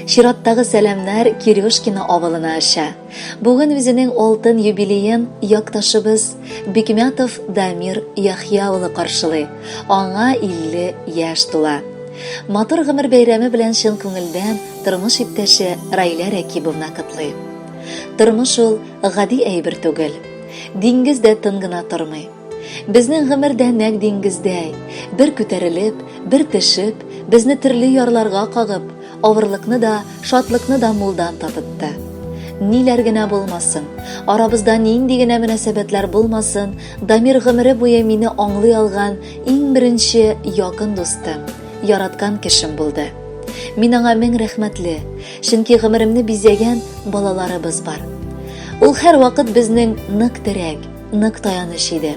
Чираттагы сәламнәр Кирюшкина авылына аша. Бүген үзенең алтын юбилеен якташыбыз Бикмятов Дамир Яхья улы каршылый. Аңа 50 яшь тула. Матур гомер бәйрәме белән чын күңелдән тормыш иптәше Раилә Рәкибовна котлый. Тормыш ул гади әйбер түгел. Диңгез дә тын гына тормый. Безнең гомердә нәк диңгездәй, бер күтәрелеп, бер төшеп, безне төрле ярларга кагып, авырлыкны да, шатлыкны да мулдан татытты. Ниләр генә булмасын, арабызда нинди генә мөнәсәбәтләр булмасын, Дамир гомере буе мине аңлый алган иң беренче якын дустым, яраткан кешем булды. Мин аңа мең рәхмәтле, чөнки гомеремне бизәгән балаларыбыз бар. Ул һәр вакыт безнең нык терәк, нык таяныч иде.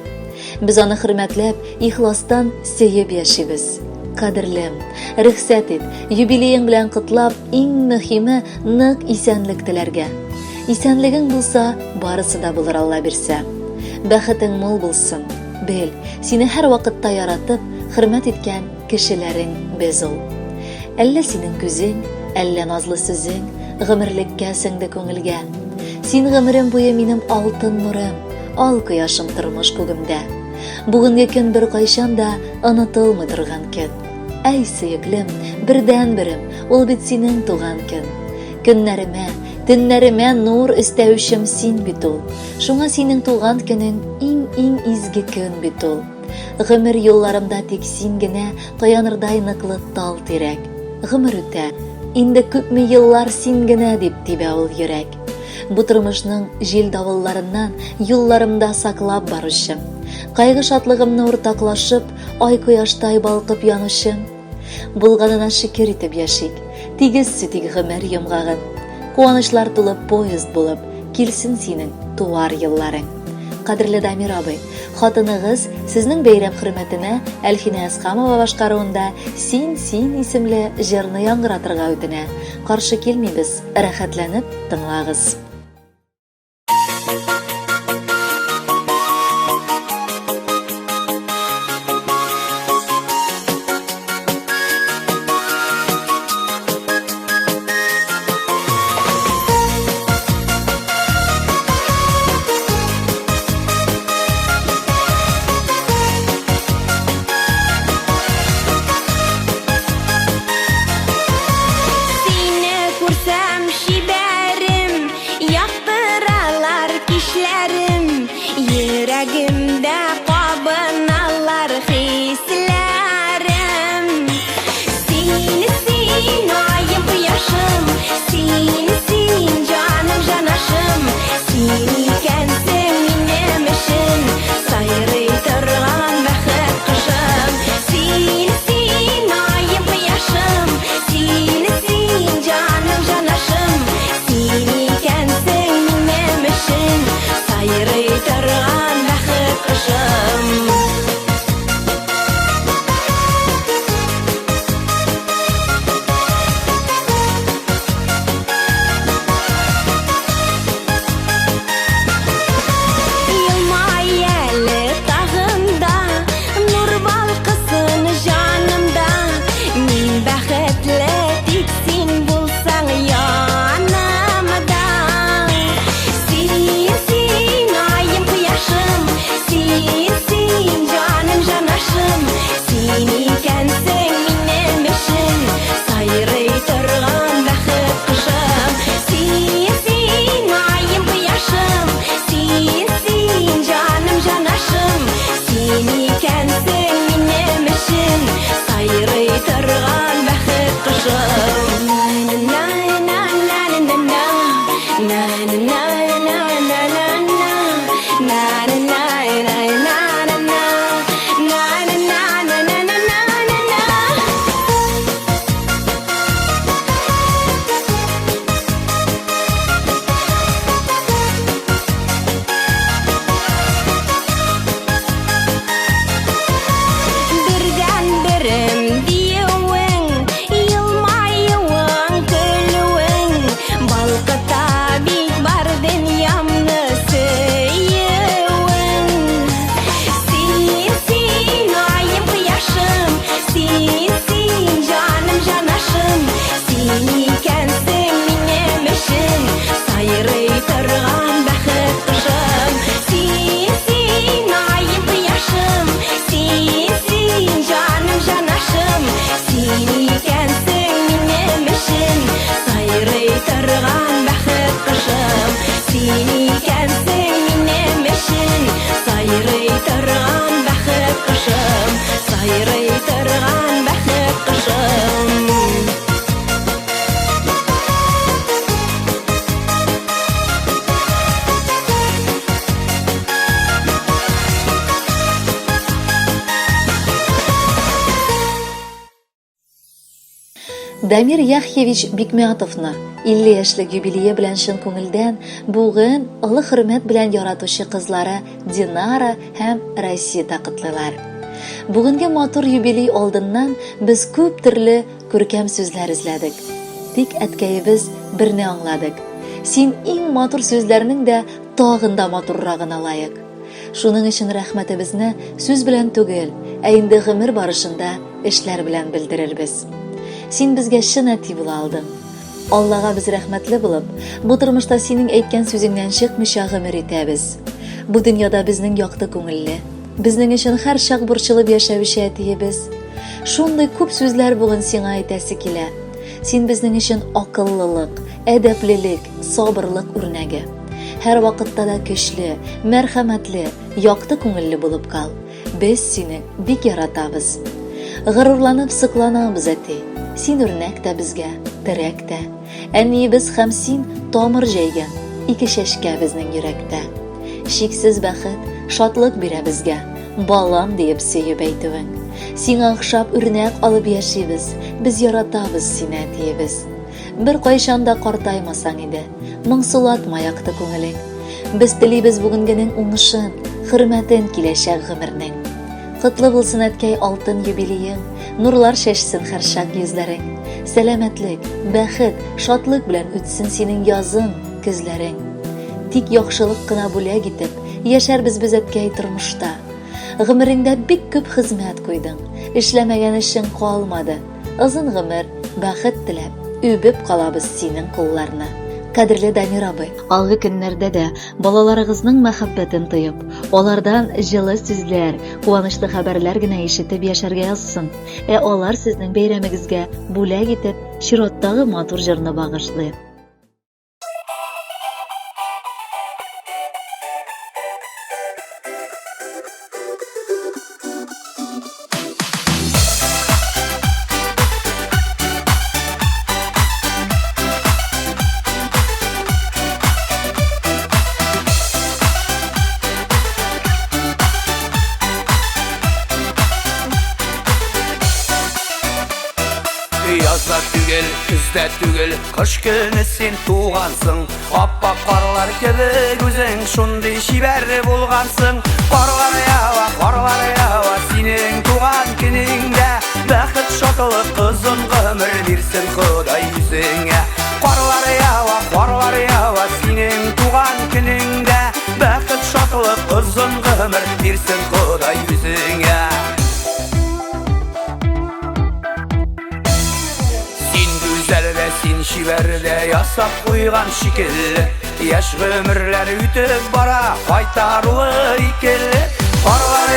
Без аны хөрмәтләп, ихластан сөеп яшибез. Кадерлем, рөхсәт ит, юбилеең белән котлап, иң мөһиме нык исәнлек теләргә. Исәнлегең булса, барысы да булыр Алла бирсә. Бәхетең мул булсын. Бел, сине һәр вакытта яратып, хөрмәт иткән кешеләрең без ул. Әллә синең күзең, әллә назлы сүзең, гомерлеккә сеңде күңелгә. Син гомерем буе минем алтын нурым, ал кояшым тормыш күгемдә. Бүгенге көн бер кайчан да онытылмый торган көн. Әй сөеклем, бердән-берем, ул бит синең туган көн. Көннәремә, төннәремә нур өстәүчем син бит ул. Шуңа синең туган көнең иң изге көн бит ул. Гомер юлларымда тик син генә таянырдай ныклы тал тирәк. Гомер үтә, инде күпме еллар син генә дип тибә ул йөрәк. Бу тормышның җил давылларыннан юлларымда саклап барышым. Кайгы шатлыгымны уртаклашып, ай кояштай балкып янышым. Булганына шөкер итеп яшик, тигез тиг гомер йомгагын. Куанычлар тулып поезд булып, килсен синең туар елларың. Кадерле Дамир абый, хатыныгыз сезнең бәйрәм хөрмәтенә Әлфинә Әсхамова башкаруында Син исемле җырны яңгыратырга үтенә. Каршы килмибез, рәхәтләнеп тыңлагыз. Дамир Яхьевич Бикмятовны 50 яшьлек юбилее белән чын күңелдән бүген олы хөрмәт белән яратучы кызлары Динара һәм Расида котлыйлар. Бүгенге матур юбилей алдыннан без күп төрле күркәм сүзләр эзләдек. Тик әткәебез берне аңладык. Син иң матур сүзләрнең дә тагын да матуррагын алайык. Шуның өчен рәхмәтебезне сүз белән түгел, ә инде гомер барышында эшләр белән белдерербез. Син безгә чын әти була алдың. Аллага без рәхмәтле булып, бу тормышта синең әйткән сүзеңнән чыкмыйча гомер итәбез. Бу дөньяда безнең якты күңелле, безнең өчен һәр чак борчылып яшәүче әтиебез. Шундый күп сүзләр бүген сиңа әйтәсе килә. Син безнең өчен акыллылык, әдәплелек, сабырлык үрнәге. Һәр вакытта да көчле, мәрхәмәтле, якты күңелле булып кал. Без сине бик яратабыз. Горурланып сыкланабыз әти. Син үрнәк тә безгә, терәк тә. Әниебез һәм син тамыр җәйгән, ике чәчкә безнең йөрәктә. Шиксез бәхет, шатлык бирә безгә, балам диеп сөеп әйтүең. Сиңа охшап үрнәк алып яшибез, без яратабыз сине әтиебез. Бер кайчан да картаймасаң иде, моңсулатма якты күңелең. Без телибез бүгенгенең уңышын, хөрмәтен киләчәк гомернең. Котлы булсын әткәй алтын юбилеең, нурлар чәчсен һәр чак йөзләрең. Сәламәтлек, бәхет, шатлык белән үтсен синең язың, көзләрең. Тик яхшылык кына бүләк итеп, яшәрбез без әткәй тормышта. Гомереңдә бик күп хезмәт куйдың, эшләмәгән эшең калмады. Озын гомер, бәхет теләп, үбеп калабыз синең кулларны. Кадерле Дамир абый, алгы көннәрдә дә балаларыгызның мәхәббәтен тоеп, алардан җылы сүзләр, куанычлы хәбәрләр генә ишетеп яшәргә язсын. Алар сезнең бәйрәмегезгә бүләк итеп, чираттагы матур җырны багышлый. Yazda түгел, күздә түгел, кыш көне син тугансың. Аппак карлар кебек үзең шундый чибәр булгансың. Карлар ява, синең туган көнеңдә бәхет шатлык озын гомер бирсен Ходай үзеңә. Карлар ява, синең туган көнеңдә бәхет шатлык озын гомер бирсен Ходай үзеңә. Син шибәрдә ясап куйган шикелле, яшь гомерләр үтеп бара, кайтарлы икелле. Карлар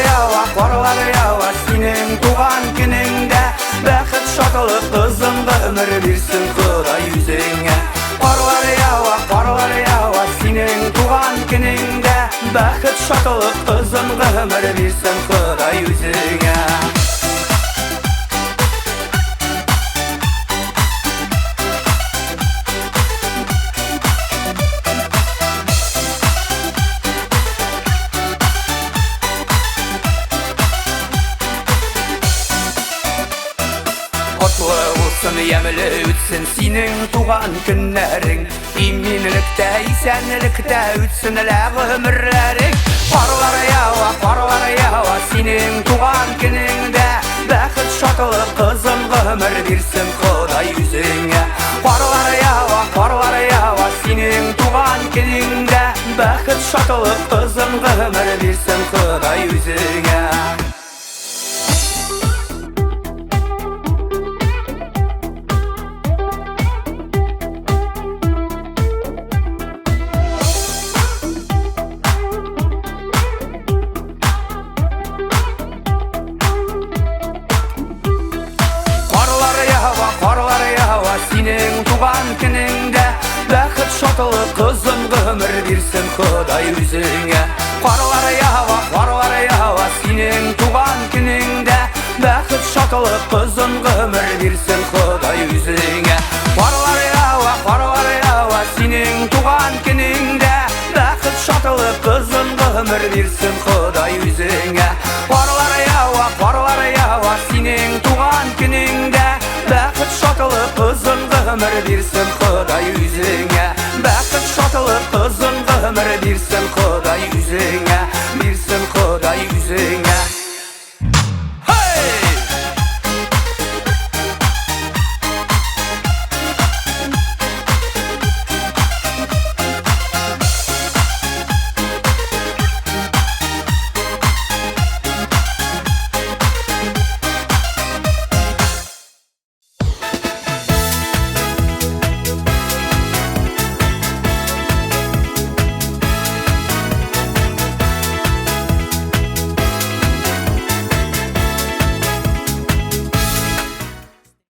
ява, синең туган көнеңдә бәхет шатлык озын гомер бирсен Ходай үзеңә. Карлар ява, синең туган көнеңдә бәхет шатлык озын гомер бирсен Ходай үзеңә. Ямлы үтсен синең туган көннәрең, иминлектә, исәнлектә үтсен гомерләрең. Карлар ява, синең туган көнеңдә бәхет шатлык озын гомер бирсен Ходай үзеңә. Карлар ява, синең туган көнеңдә бәхет шатлык озын гомер бирсен Ходай үзеңә. Синең туган көнеңдә бәхет шатлык озын гомер бирсен Ходай үзеңә. Карлар ява, синең туган көнеңдә бәхет шатлык озын гомер бирсен Ходай үзеңә. Карлар ява, синең туган көнеңдә бәхет шатлык озын гомер бирсен Ходай үзеңә. Карлар ява, синең туган көнеңдә бәхет шатлык ömür birsin Xuday üzüңe. Бақыт шатылы kızın ömür birsin Xuday üzüңe.